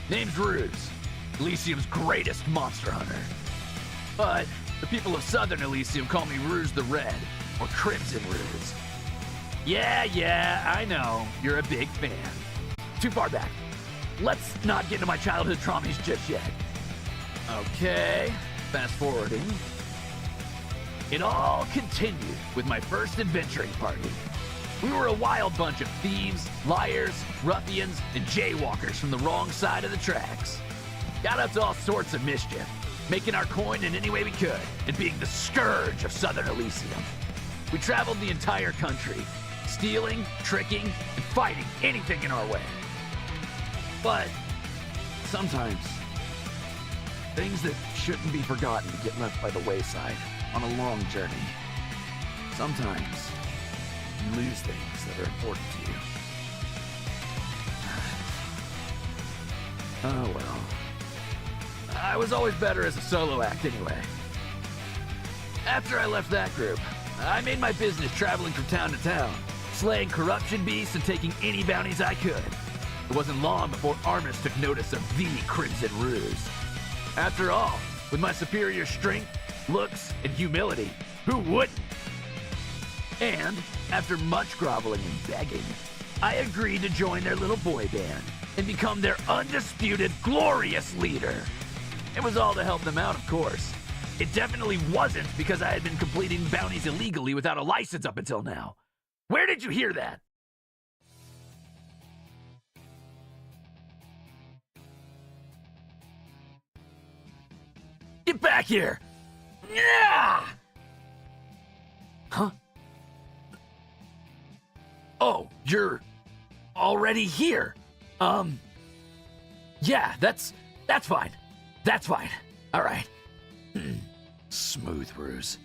Name's Ruze, Elysium's greatest monster hunter. But the people of Southern Elysium call me Ruze the Red, or Crimzon Ruze. Yeah, I know, you're a big fan. Too far back. Let's not get into my childhood traumas just yet. Okay, fast forwarding. It all continued with my first adventuring party. We were a wild bunch of thieves, liars, ruffians, and jaywalkers from the wrong side of the tracks. Got up to all sorts of mischief, making our coin in any way we could, and being the scourge of Southern Elysium. We traveled the entire country, stealing, tricking, and fighting anything in our way. But sometimes, things that shouldn't be forgotten get left by the wayside on a long journey. Sometimes, you lose things that are important to you. Oh well. I was always better as a solo act anyway. After I left that group, I made my business traveling from town to town, slaying corruption beasts and taking any bounties I could. It wasn't long before Armis took notice of the Crimzon Ruze. After all, with my superior strength, looks, and humility, who wouldn't? And, after much groveling and begging, I agreed to join their little boy band and become their undisputed, glorious leader. It was all to help them out, of course. It definitely wasn't because I had been completing bounties illegally without a license up until now. Where did you hear that? Get back here! Yeah! Huh? Oh, you're already here. Yeah, that's fine. That's fine. All right. Smooth, Ruze.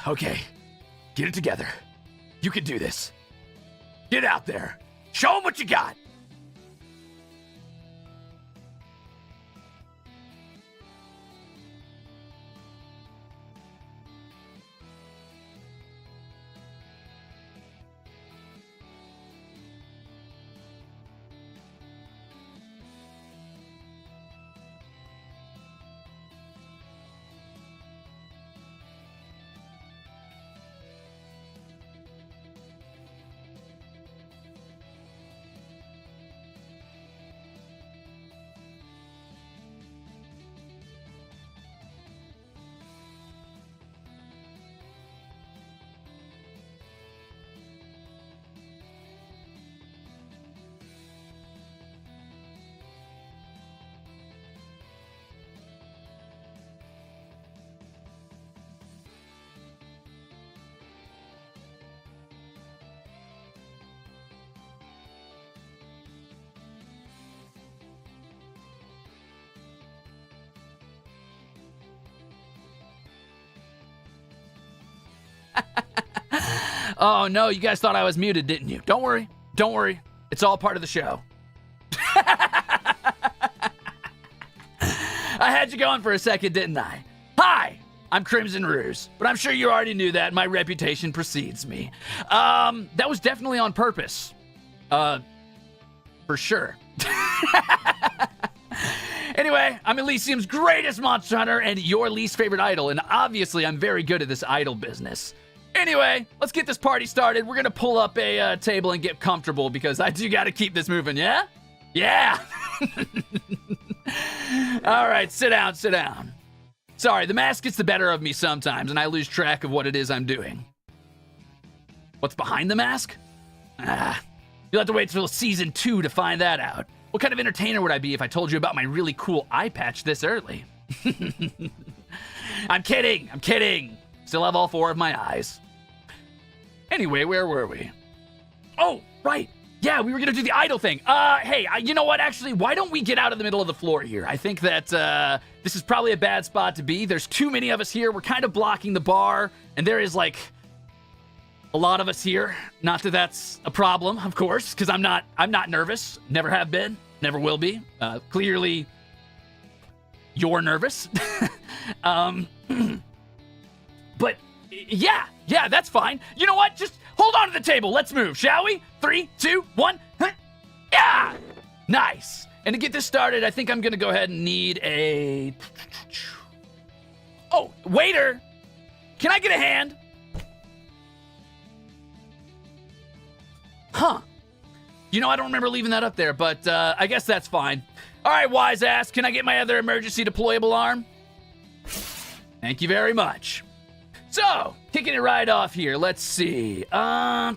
Okay, get it together. You can do this. Get out there. Show them what you got. Oh, no, you guys thought I was muted, didn't you? Don't worry. Don't worry. It's all part of the show. I had you going for a second, didn't I? Hi, I'm Crimzon Ruze, but I'm sure you already knew that. My reputation precedes me. That was definitely on purpose. For sure. Anyway, I'm Elysium's greatest monster hunter and your least favorite idol, and obviously I'm very good at this idol business. Anyway, let's get this party started. We're gonna pull up a table and get comfortable because I do gotta keep this moving, yeah? Yeah! Alright, sit down, sit down. Sorry, the mask gets the better of me sometimes and I lose track of what it is I'm doing. What's behind the mask? You'll have to wait till season 2 to find that out. What kind of entertainer would I be if I told you about my really cool eye patch this early? I'm kidding. Still have all 4 of my eyes. Anyway, where were we? Oh, right. Yeah, we were gonna do the idol thing. Hey, you know what, actually, why don't we get out of the middle of the floor here? I think that, this is probably a bad spot to be. There's too many of us here. We're kind of blocking the bar, and there is, like, a lot of us here. Not that that's a problem, of course, because I'm not nervous. Never have been. Never will be. Clearly, you're nervous. But, yeah, that's fine. You know what? Just hold on to the table. Let's move, shall we? 3, 2, 1. Yeah! Nice. And to get this started, I think I'm going to go ahead and need a... Oh, waiter! Can I get a hand? Huh. You know, I don't remember leaving that up there, but I guess that's fine. All right, wise ass, can I get my other emergency deployable arm? Thank you very much. So, kicking it right off here, let's see. What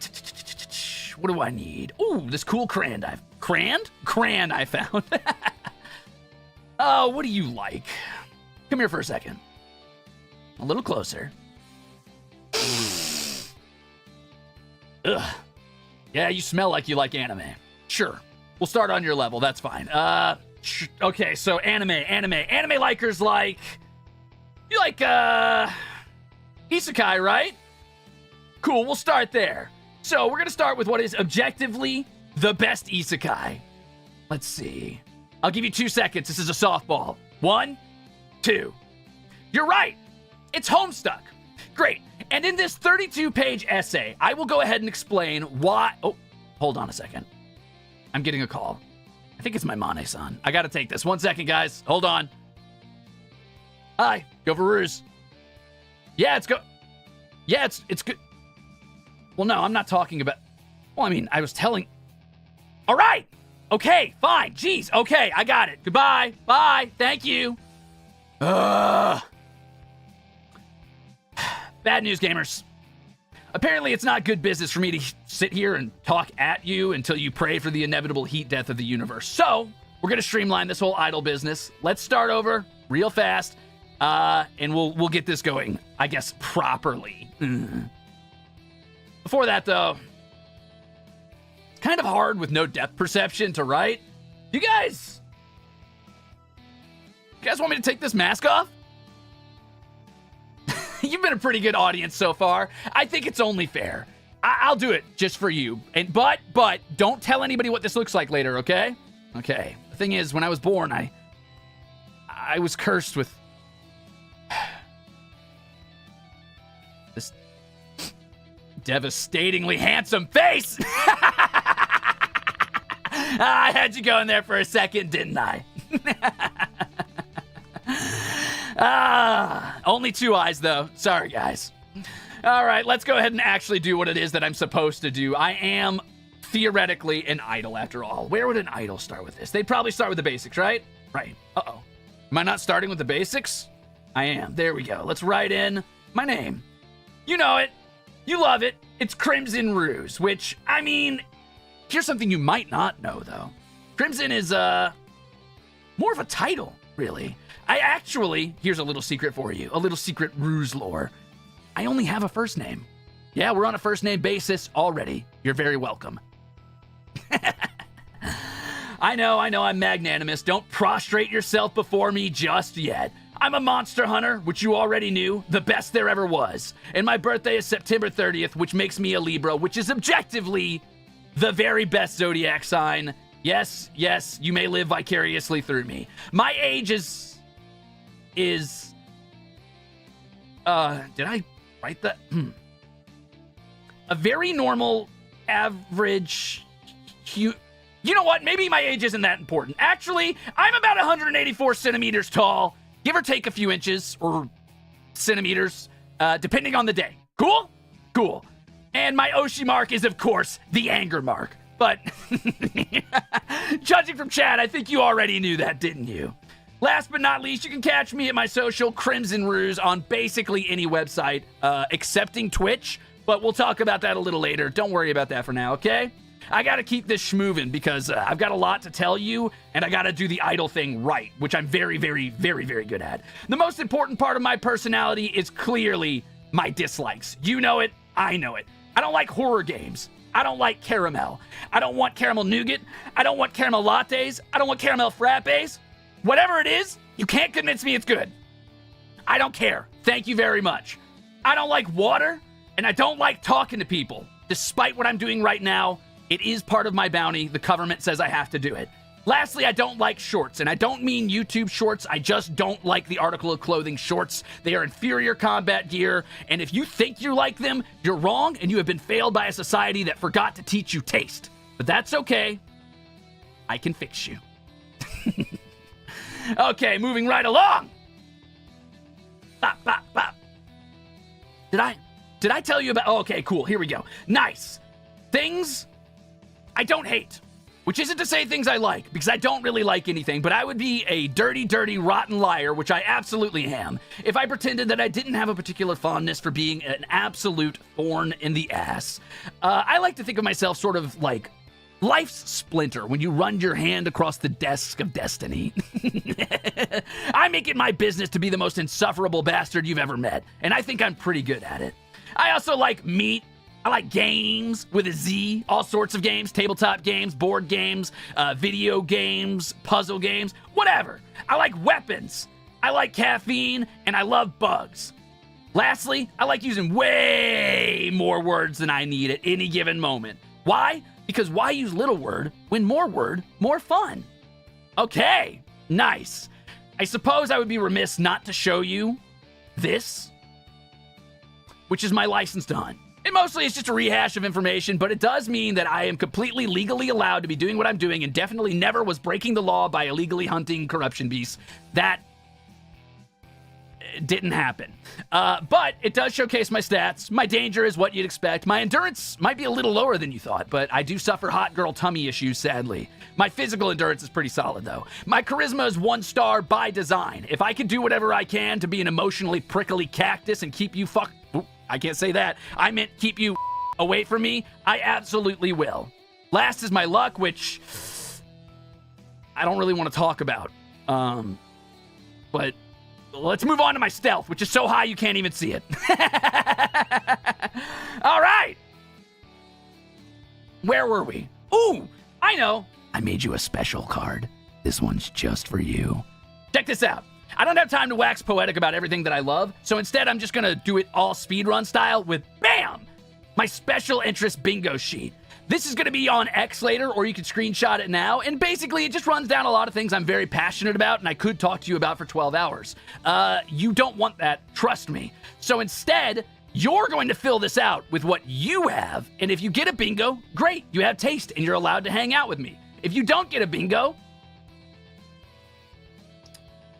do I need? Ooh, this cool cran I found. Oh, what do you like? Come here for a second. A little closer. Ugh. Yeah, you smell like you like anime. Sure. We'll start on your level. That's fine. Okay, so anime. Anime likers like... You like, isekai, right? Cool, we'll start there. So, we're gonna start with what is objectively the best isekai. Let's see. I'll give you 2 seconds. This is a softball. 1, 2. You're right. It's Homestuck. Great. And in this 32-page essay, I will go ahead and explain why... Oh, hold on a second. I'm getting a call. I think it's my Mane-san. I gotta take this. 1 second, guys. Hold on. Hi. Go for Ruze. Yeah, it's it's good. Well, no, I'm not talking about... Well, I mean, I was telling... All right. Okay, fine. Jeez. Okay, I got it. Goodbye. Bye. Thank you. Bad news, gamers. Apparently, it's not good business for me to sit here and talk at you until you pray for the inevitable heat death of the universe. So, we're going to streamline this whole idle business. Let's start over real fast, and we'll get this going, I guess, properly. Before that, though, it's kind of hard with no depth perception to write. You guys want me to take this mask off? You've been a pretty good audience so far. I think it's only fair. I'll do it just for you. And but don't tell anybody what this looks like later, okay? Okay. The thing is, when I was born, I was cursed with this devastatingly handsome face. I had you going there for a second, didn't I? Only 2 eyes, though. Sorry, guys. All right, let's go ahead and actually do what it is that I'm supposed to do. I am theoretically an idol, after all. Where would an idol start with this? They'd probably start with the basics, right? Right. Uh-oh. Am I not starting with the basics? I am. There we go. Let's write in my name. You know it. You love it. It's Crimzon Ruze, which, I mean, here's something you might not know, though. Crimzon is, more of a title, really. Here's a little secret for you. A little secret Ruze lore. I only have a first name. Yeah, we're on a first name basis already. You're very welcome. I know, I'm magnanimous. Don't prostrate yourself before me just yet. I'm a monster hunter, which you already knew, the best there ever was. And my birthday is September 30th, which makes me a Libra, which is objectively the very best zodiac sign. Yes, you may live vicariously through me. My age is did I write that? A very normal, average, you know what? Maybe my age isn't that important. Actually, I'm about 184 centimeters tall, give or take a few inches or centimeters, depending on the day. Cool? Cool. And my Oshi mark is, of course, the anger mark. But judging from chat, I think you already knew that, didn't you? Last but not least, you can catch me at my social, Crimzon Ruze, on basically any website, excepting Twitch, but we'll talk about that a little later. Don't worry about that for now, okay? I gotta keep this schmoving because I've got a lot to tell you, and I gotta do the idol thing right, which I'm very, very, very, very good at. The most important part of my personality is clearly my dislikes. You know it, I know it. I don't like horror games. I don't like caramel. I don't want caramel nougat. I don't want caramel lattes. I don't want caramel frappes. Whatever it is, you can't convince me it's good. I don't care. Thank you very much. I don't like water, and I don't like talking to people. Despite what I'm doing right now, it is part of my bounty. The government says I have to do it. Lastly, I don't like shorts, and I don't mean YouTube shorts. I just don't like the article of clothing shorts. They are inferior combat gear, and if you think you like them, you're wrong, and you have been failed by a society that forgot to teach you taste. But that's okay. I can fix you. Okay, moving right along. Bop, bop, bop. Did I tell you about... Oh, okay, cool. Here we go. Nice. Things I don't hate. Which isn't to say things I like, because I don't really like anything, but I would be a dirty, dirty, rotten liar, which I absolutely am, if I pretended that I didn't have a particular fondness for being an absolute thorn in the ass. I like to think of myself sort of like life's splinter when you run your hand across the desk of destiny. I make it my business to be the most insufferable bastard you've ever met, and I think I'm pretty good at it. I also like meat. I like games with a Z, all sorts of games, tabletop games, board games, video games, puzzle games, whatever. I like weapons. I like caffeine, and I love bugs. Lastly, I like using way more words than I need at any given moment. Why? Because why use little word when more word, more fun? Okay, nice. I suppose I would be remiss not to show you this, which is my license to hunt. It mostly is just a rehash of information, but it does mean that I am completely legally allowed to be doing what I'm doing and definitely never was breaking the law by illegally hunting corruption beasts. That didn't happen. But it does showcase my stats. My danger is what you'd expect. My endurance might be a little lower than you thought, but I do suffer hot girl tummy issues, sadly. My physical endurance is pretty solid, though. My charisma is 1 star by design. If I could do whatever I can to be an emotionally prickly cactus and keep you I can't say that. I meant keep you away from me. I absolutely will. Last is my luck, which I don't really want to talk about. But let's move on to my stealth, which is so high you can't even see it. All right. Where were we? Ooh, I know. I made you a special card. This one's just for you. Check this out. I don't have time to wax poetic about everything that I love, so instead I'm just gonna do it all speedrun style with, BAM! My special interest bingo sheet. This is gonna be on X later, or you can screenshot it now, and basically it just runs down a lot of things I'm very passionate about and I could talk to you about for 12 hours. You don't want that, trust me. So instead, you're going to fill this out with what you have, and if you get a bingo, great, you have taste and you're allowed to hang out with me. If you don't get a bingo,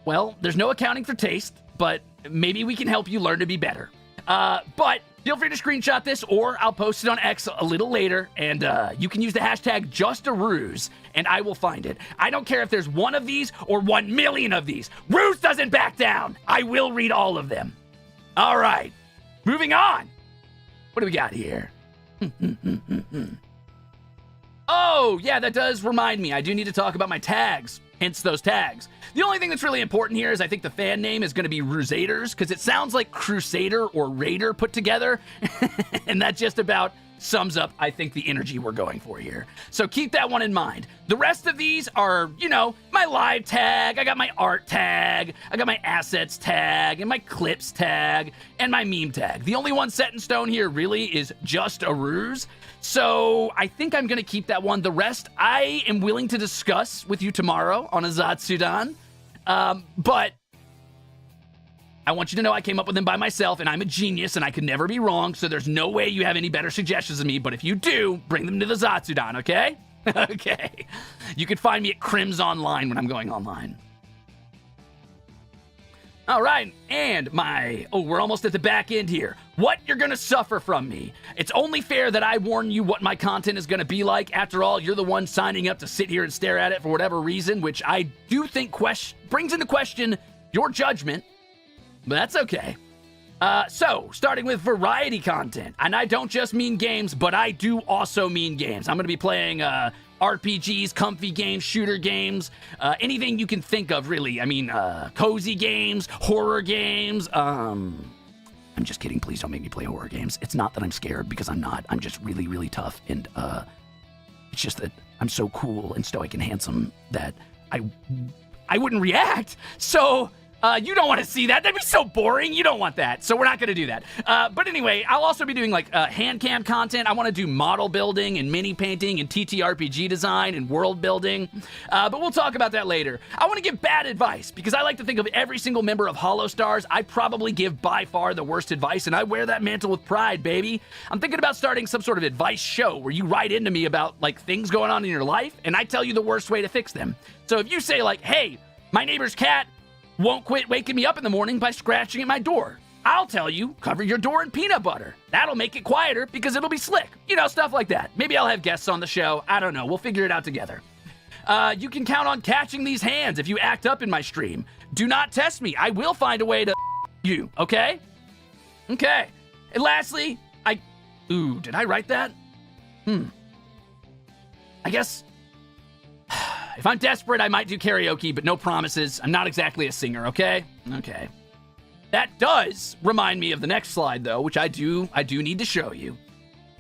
well, there's no accounting for taste, but maybe we can help you learn to be better. But feel free to screenshot this, or I'll post it on X a little later, and you can use the hashtag #JustARuse, and I will find it. I don't care if there's 1 of these or 1 million of these. Ruse doesn't back down. I will read all of them. All right, moving on. What do we got here? Oh, yeah, that does remind me. I do need to talk about my tags. Hence those tags. The only thing that's really important here is I think the fan name is going to be Rusaders, because it sounds like Crusader or Raider put together, and that just about sums up, I think, the energy we're going for here. So keep that one in mind. The rest of these are, you know, my live tag, I got my art tag, I got my assets tag, and my clips tag, and my meme tag. The only one set in stone here really is just a ruse. So I think I'm going to keep that one. The rest I am willing to discuss with you tomorrow on a Zatsudan. But I want you to know I came up with them by myself, and I'm a genius, and I could never be wrong, so there's no way you have any better suggestions than me, but if you do, bring them to the Zatsudan, okay? Okay. You can find me at Crimzon Line when I'm going online. All right, and we're almost at the back end here. What you're gonna suffer from me. It's only fair that I warn you what my content is gonna be like. After all, you're the one signing up to sit here and stare at it for whatever reason, which I do think brings into question your judgment, but that's okay. So, starting with variety content, and I don't just mean games, but I do also mean games. I'm gonna be playing, RPGs, comfy games, shooter games, anything you can think of, really. I mean, cozy games, horror games. I'm just kidding. Please don't make me play horror games. It's not that I'm scared, because I'm not. I'm just really, really tough, and it's just that I'm so cool and stoic and handsome that I wouldn't react. So You don't want to see that. That'd be so boring. You don't want that. So we're not going to do that. But anyway, I'll also be doing like hand cam content. I want to do model building and mini painting and TTRPG design and world building. But we'll talk about that later. I want to give bad advice because I like to think of every single member of HOLOSTARS. I probably give by far the worst advice, and I wear that mantle with pride, baby. I'm thinking about starting some sort of advice show where you write into me about like things going on in your life, and I tell you the worst way to fix them. So if you say like, hey, my neighbor's cat won't quit waking me up in the morning by scratching at my door, I'll tell you, cover your door in peanut butter. That'll make it quieter because it'll be slick. You know, stuff like that. Maybe I'll have guests on the show. I don't know. We'll figure it out together. You can count on catching these hands if you act up in my stream. Do not test me. I will find a way to you, okay? Okay. And lastly, Ooh, did I write that? I guess if I'm desperate, I might do karaoke, but no promises. I'm not exactly a singer, okay? Okay. That does remind me of the next slide, though, which I do need to show you.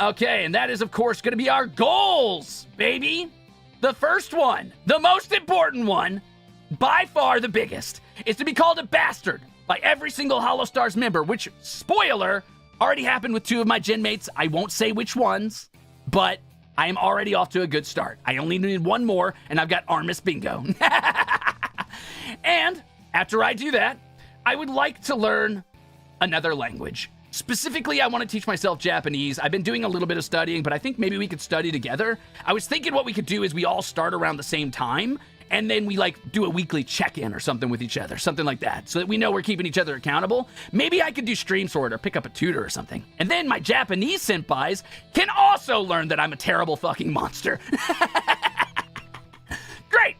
Okay, and that is, of course, going to be our goals, baby. The first one, the most important one, by far the biggest, is to be called a bastard by every single HOLOSTARS member, which, spoiler, already happened with 2 of my gen mates. I won't say which ones, but I am already off to a good start. I only need 1 more, and I've got Armis bingo. And after I do that, I would like to learn another language. Specifically, I want to teach myself Japanese. I've been doing a little bit of studying, but I think maybe we could study together. I was thinking what we could do is we all start around the same time, and then we like do a weekly check-in or something with each other, something like that, so that we know we're keeping each other accountable. Maybe I could do stream sort or pick up a tutor or something. And then my Japanese senpais can also learn that I'm a terrible fucking monster. Great!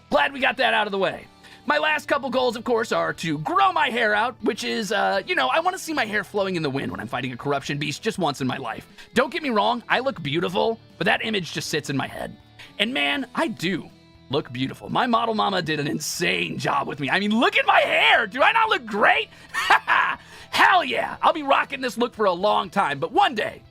Glad we got that out of the way. My last couple goals, of course, are to grow my hair out, which is, you know, I want to see my hair flowing in the wind when I'm fighting a corruption beast just once in my life. Don't get me wrong, I look beautiful, but that image just sits in my head. And man, I do look beautiful. My model mama did an insane job with me. I mean, look at my hair! Do I not look great? Hell yeah! I'll be rocking this look for a long time, but one day.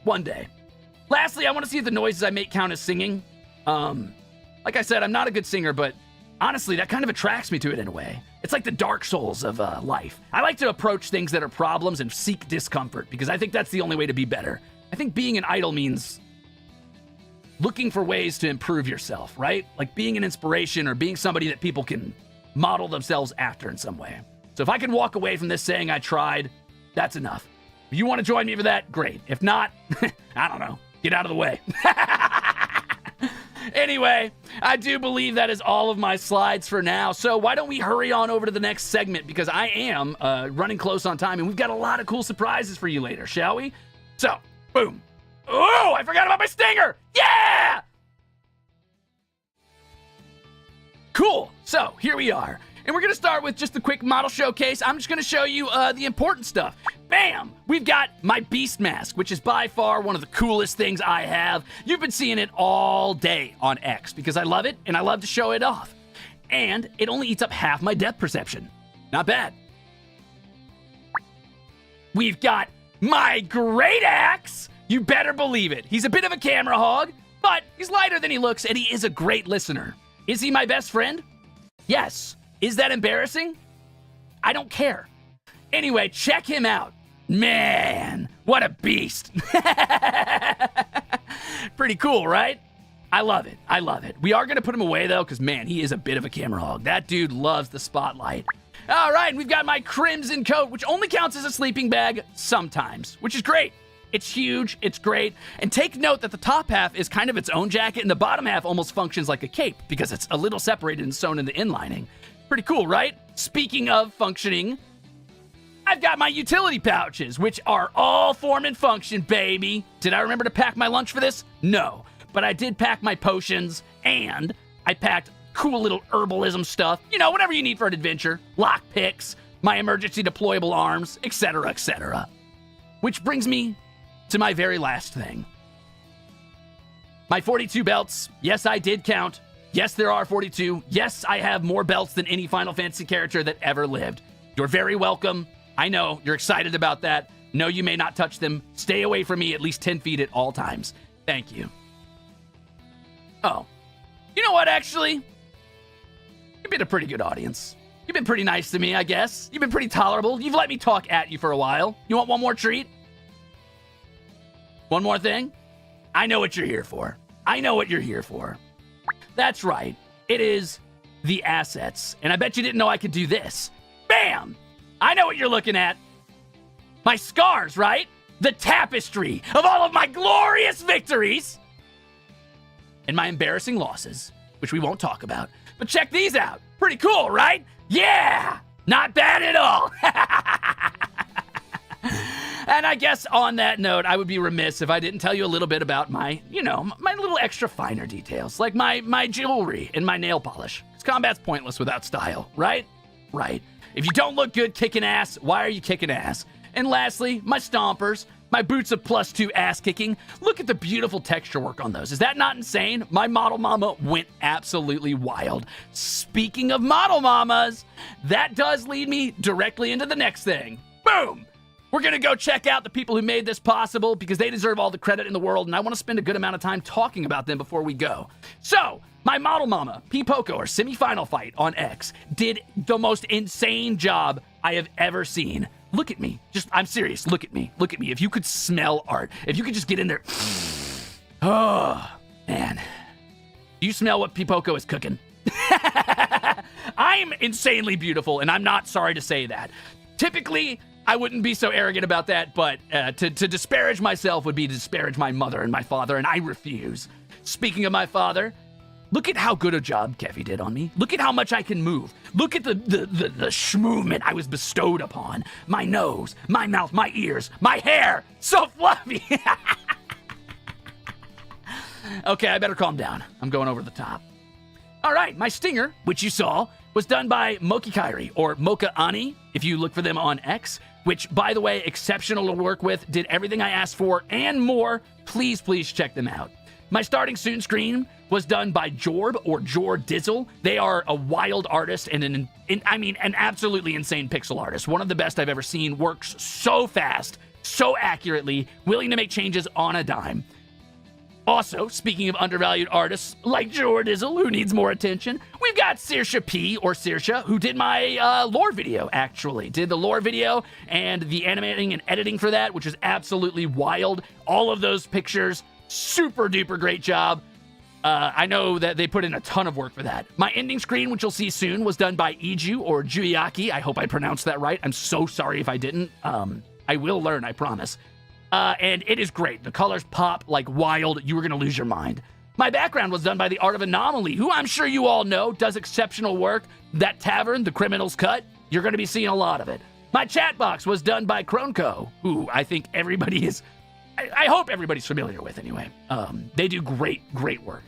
Lastly, I want to see if the noises I make count as singing. Like I said, I'm not a good singer, but honestly, that kind of attracts me to it in a way. It's like the Dark Souls of life. I like to approach things that are problems and seek discomfort because I think that's the only way to be better. I think being an idol means looking for ways to improve yourself, right? Like being an inspiration or being somebody that people can model themselves after in some way. So if I can walk away from this saying I tried, that's enough. If you want to join me for that, great. If not, I don't know. Get out of the way. Anyway, I do believe that is all of my slides for now, so why don't we hurry on over to the next segment, because I am running close on time, and we've got a lot of cool surprises for you later, shall we? So, boom. Oh, I forgot about my stinger! Yeah! Cool, so here we are. And we're going to start with just a quick model showcase. I'm just going to show you the important stuff. Bam! We've got my beast mask, which is by far one of the coolest things I have. You've been seeing it all day on X because I love it and I love to show it off. And it only eats up half my depth perception. Not bad. We've got my great axe. You better believe it. He's a bit of a camera hog, but he's lighter than he looks and he is a great listener. Is he my best friend? Yes. Is that embarrassing? I don't care. Anyway, check him out. Man, what a beast. Pretty cool, right? I love it. I love it. We are going to put him away, though, because, man, he is a bit of a camera hog. That dude loves the spotlight. All right, we've got my crimson coat, which only counts as a sleeping bag sometimes, which is great. It's huge, it's great, and take note that the top half is kind of its own jacket, and the bottom half almost functions like a cape because it's a little separated and sewn in the inlining. Pretty cool, right? Speaking of functioning, I've got my utility pouches, which are all form and function, baby. Did I remember to pack my lunch for this? No, but I did pack my potions, and I packed cool little herbalism stuff, you know, whatever you need for an adventure, lock picks, my emergency deployable arms, etc., etc. Which brings me to my very last thing. My 42 belts. Yes, I did count. Yes, there are 42. Yes, I have more belts than any Final Fantasy character that ever lived. You're very welcome. I know, you're excited about that. No, you may not touch them. Stay away from me at least 10 feet at all times. Thank you. Oh, you know what, actually? You've been a pretty good audience. You've been pretty nice to me, I guess. You've been pretty tolerable. You've let me talk at you for a while. You want one more treat? One more thing? I know what you're here for. I know what you're here for. That's right. It is the assets. And I bet you didn't know I could do this. Bam! I know what you're looking at. My scars, right? The tapestry of all of my glorious victories and my embarrassing losses, which we won't talk about. But check these out. Pretty cool, right? Yeah! Not bad at all. And I guess on that note, I would be remiss if I didn't tell you a little bit about my, my little extra finer details, like my jewelry and my nail polish. Because combat's pointless without style, right? Right. If you don't look good kicking ass, why are you kicking ass? And lastly, my stompers, my boots of +2 ass kicking. Look at the beautiful texture work on those. Is that not insane? My model mama went absolutely wild. Speaking of model mamas, that does lead me directly into the next thing. Boom! We're going to go check out the people who made this possible because they deserve all the credit in the world, and I want to spend a good amount of time talking about them before we go. So, my model mama, P. Poco, our semi-final fight on X, did the most insane job I have ever seen. Look at me. I'm serious. Look at me. Look at me. If you could smell art, if you could just get in there. Oh, man. Do you smell what P. Poco is cooking? I'm insanely beautiful, and I'm not sorry to say that. Typically, I wouldn't be so arrogant about that, but to disparage myself would be to disparage my mother and my father, and I refuse. Speaking of my father, look at how good a job Kevy did on me. Look at how much I can move. Look at the schmoovement I was bestowed upon. My nose, my mouth, my ears, my hair. So fluffy. Okay, I better calm down. I'm going over the top. All right, my stinger, which you saw, was done by Moki Kairi, or Mocha Ani, if you look for them on X, which, by the way, exceptional to work with, did everything I asked for and more. Please, please check them out. My starting soon screen was done by Jorb, or Jor Dizzle. They are a wild artist and an absolutely insane pixel artist. One of the best I've ever seen. Works so fast, so accurately, willing to make changes on a dime. Also, speaking of undervalued artists like Jor Dizzle, who needs more attention, we've got Saoirse P, or Saoirse, who did my lore video, actually. Did the lore video and the animating and editing for that, which is absolutely wild. All of those pictures, super duper great job. I know that they put in a ton of work for that. My ending screen, which you'll see soon, was done by Iju, or Juiaki. I hope I pronounced that right. I'm so sorry if I didn't. I will learn, I promise. And it is great. The colors pop like wild. You were going to lose your mind. My background was done by the Art of Anomaly, who I'm sure you all know does exceptional work. That tavern, the Criminal's Cut, you're going to be seeing a lot of it. My chat box was done by Kronko, who I think everybody is... I hope everybody's familiar with anyway. They do great, great work.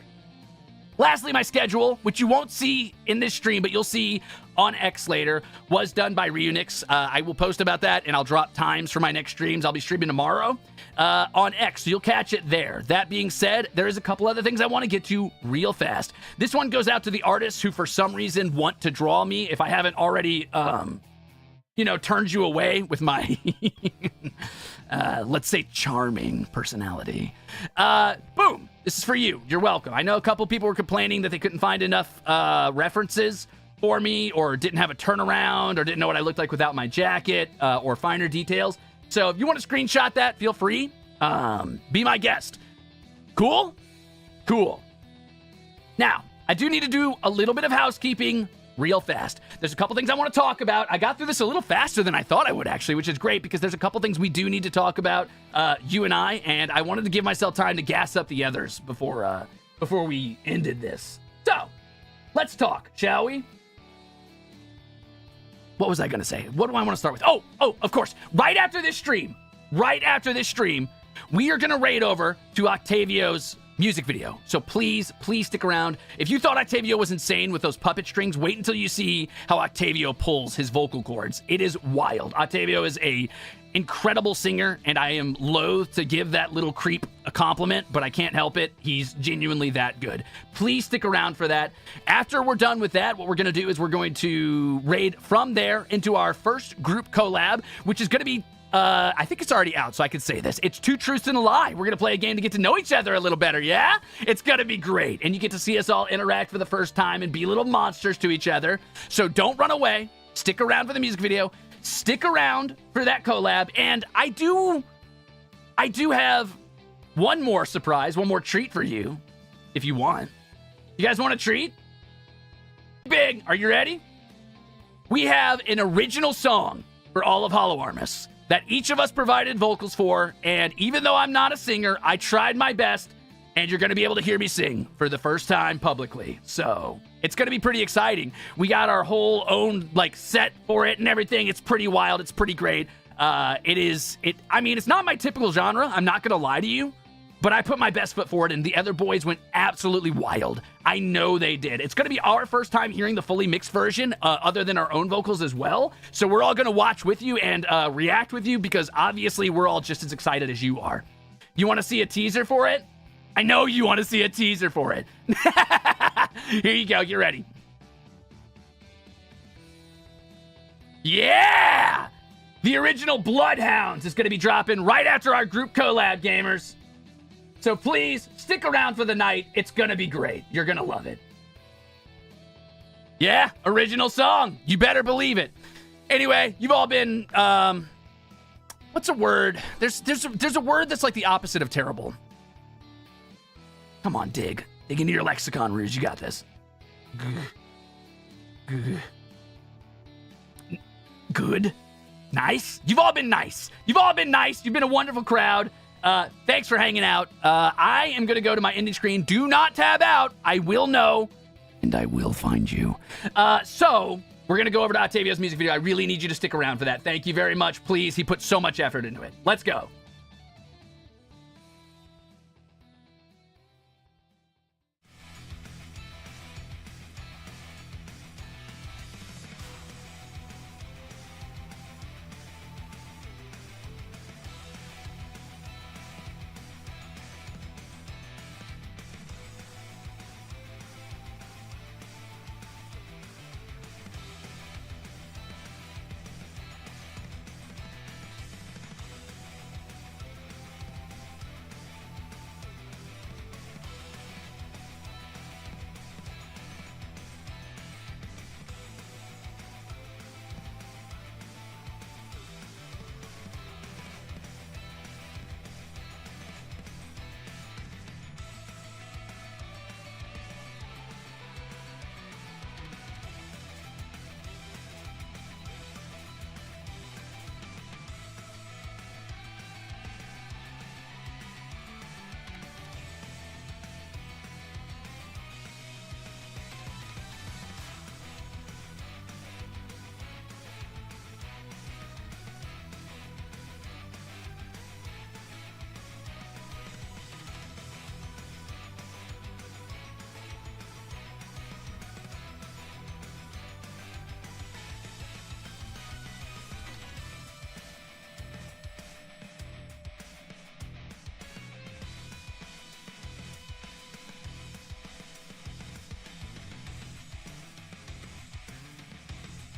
Lastly, my schedule, which you won't see in this stream, but you'll see on X later, was done by Reunix. I will post about that, and I'll drop times for my next streams. I'll be streaming tomorrow on X, so you'll catch it there. That being said, there is a couple other things I want to get to real fast. This one goes out to the artists who, for some reason, want to draw me. If I haven't already, turned you away with my, let's say, charming personality. Boom. This is for you. You're welcome. I know a couple people were complaining that they couldn't find enough references for me, or didn't have a turnaround, or didn't know what I looked like without my jacket, or finer details. So if you want to screenshot that, feel free. Be my guest. Cool? Cool. Now, I do need to do a little bit of housekeeping real fast. There's a couple things I want to talk about. I got through this a little faster than I thought I would, actually, which is great because there's a couple things we do need to talk about, you and I wanted to give myself time to gas up the others before we ended this. So, let's talk, shall we? What was I going to say? What do I want to start with? Oh, of course. Right after this stream, we are going to raid over to Octavio's music video. So please stick around. If you thought Octavio was insane with those puppet strings, wait until you see how Octavio pulls his vocal cords. It is wild. Octavio is a incredible singer, and I am loath to give that little creep a compliment, but I can't help it. He's genuinely that good. Please stick around for that. After we're done with that, what we're going to do is we're going to raid from there into our first group collab, which is going to be I think it's already out, so I can say this. It's Two Truths and a Lie. We're going to play a game to get to know each other a little better, yeah? It's going to be great. And you get to see us all interact for the first time and be little monsters to each other. So don't run away. Stick around for the music video. Stick around for that collab. And I do have one more surprise, one more treat for you, if you want. You guys want a treat? Big. Are you ready? We have an original song for all of Holo Armis that each of us provided vocals for, and even though I'm not a singer, I tried my best, and you're going to be able to hear me sing for the first time publicly. So it's going to be pretty exciting. We got our whole own set for it and everything. It's pretty wild. It's pretty great. I mean, it's not my typical genre. I'm not going to lie to you. But I put my best foot forward, and the other boys went absolutely wild. I know they did. It's going to be our first time hearing the fully mixed version, other than our own vocals as well. So we're all going to watch with you and react with you, because obviously we're all just as excited as you are. You want to see a teaser for it? I know you want to see a teaser for it. Here you go. Get ready. Yeah! The original Bloodhounds is going to be dropping right after our group collab, gamers. So please, stick around for the night. It's gonna be great. You're gonna love it. Yeah, original song. You better believe it. Anyway, you've all been, what's a word? There's a word that's like the opposite of terrible. Come on, dig. Dig into your lexicon, Ruze. You got this. Good. Nice. You've all been nice. You've all been nice. You've been a wonderful crowd. Thanks for hanging out. I am going to go to my ending screen. Do not tab out. I will know, and I will find you. So we're going to go over to Octavio's music video. I really need you to stick around for that. Thank you very much. Please. He put so much effort into it. Let's go.